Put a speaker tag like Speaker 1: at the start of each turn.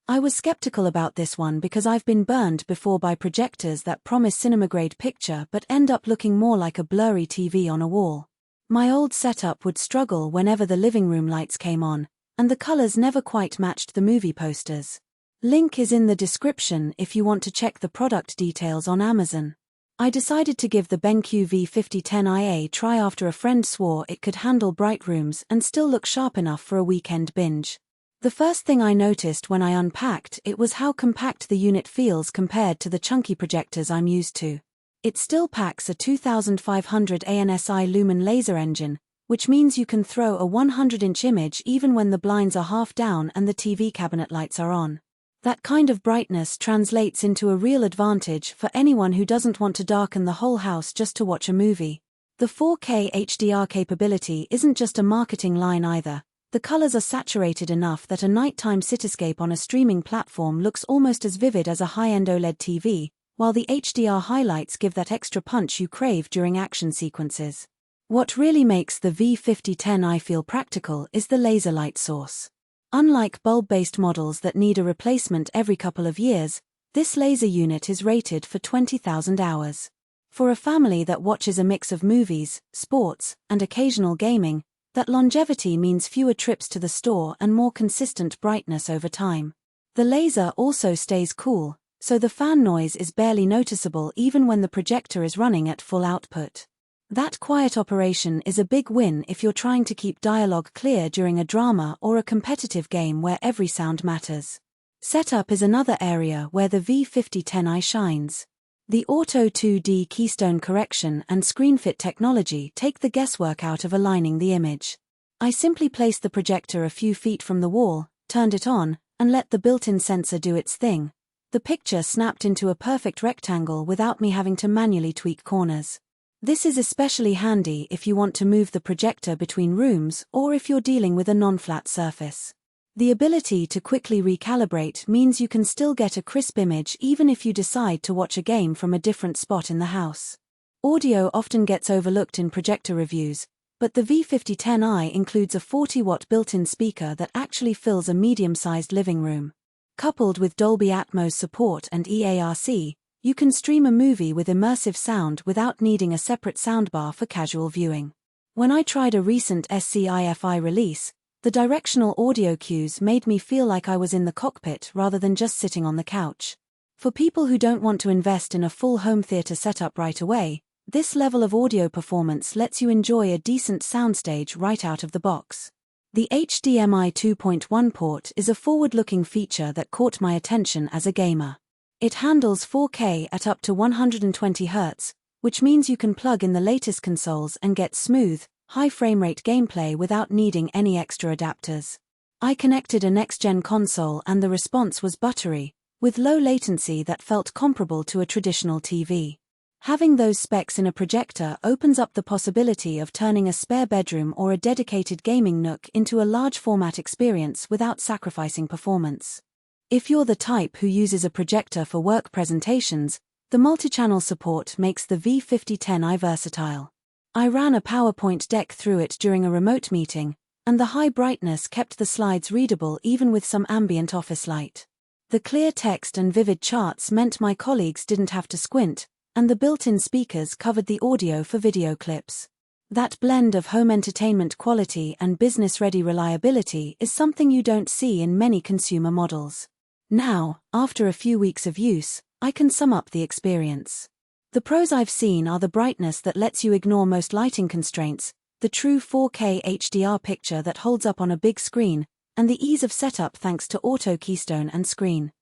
Speaker 1: I was skeptical about this one because I've been burned before by projectors that promise cinema-grade picture but end up looking more like a blurry TV on a wall. My old setup would struggle whenever the living room lights came on, and the colors never quite matched the movie posters. Link is in the description if you want to check the product details on Amazon. I decided to give the BenQ V5010i a try after a friend swore it could handle bright rooms and still look sharp enough for a weekend binge. The first thing I noticed when I unpacked it was how compact the unit feels compared to the chunky projectors I'm used to. It still packs a 2500 ANSI lumen laser engine, which means you can throw a 100-inch image even when the blinds are half down and the TV cabinet lights are on. That kind of brightness translates into a real advantage for anyone who doesn't want to darken the whole house just to watch a movie. The 4K HDR capability isn't just a marketing line either. The colors are saturated enough that a nighttime cityscape on a streaming platform looks almost as vivid as a high-end OLED TV, while the HDR highlights give that extra punch you crave during action sequences. What really makes the V5010i feel practical is the laser light source. Unlike bulb-based models that need a replacement every couple of years, this laser unit is rated for 20,000 hours. For a family that watches a mix of movies, sports, and occasional gaming, that longevity means fewer trips to the store and more consistent brightness over time. The laser also stays cool, so the fan noise is barely noticeable even when the projector is running at full output. That quiet operation is a big win if you're trying to keep dialogue clear during a drama or a competitive game where every sound matters. Setup is another area where the V5010i shines. The Auto 2D Keystone correction and ScreenFit technology take the guesswork out of aligning the image. I simply placed the projector a few feet from the wall, turned it on, and let the built-in sensor do its thing. The picture snapped into a perfect rectangle without me having to manually tweak corners. This is especially handy if you want to move the projector between rooms or if you're dealing with a non-flat surface. The ability to quickly recalibrate means you can still get a crisp image even if you decide to watch a game from a different spot in the house. Audio often gets overlooked in projector reviews, but the V5010i includes a 40-watt built-in speaker that actually fills a medium-sized living room. Coupled with Dolby Atmos support and eARC, you can stream a movie with immersive sound without needing a separate soundbar for casual viewing. When I tried a recent sci-fi release, the directional audio cues made me feel like I was in the cockpit rather than just sitting on the couch. For people who don't want to invest in a full home theater setup right away, this level of audio performance lets you enjoy a decent soundstage right out of the box. The HDMI 2.1 port is a forward-looking feature that caught my attention as a gamer. It handles 4K at up to 120 Hz, which means you can plug in the latest consoles and get smooth, high frame rate gameplay without needing any extra adapters. I connected a next-gen console and the response was buttery, with low latency that felt comparable to a traditional TV. Having those specs in a projector opens up the possibility of turning a spare bedroom or a dedicated gaming nook into a large-format experience without sacrificing performance. If you're the type who uses a projector for work presentations, the multi-channel support makes the V5010i versatile. I ran a PowerPoint deck through it during a remote meeting, and the high brightness kept the slides readable even with some ambient office light. The clear text and vivid charts meant my colleagues didn't have to squint, and the built-in speakers covered the audio for video clips. That blend of home entertainment quality and business-ready reliability is something you don't see in many consumer models. Now, after a few weeks of use, I can sum up the experience. The pros I've seen are the brightness that lets you ignore most lighting constraints, the true 4K HDR picture that holds up on a big screen, and the ease of setup thanks to Auto Keystone and Screen.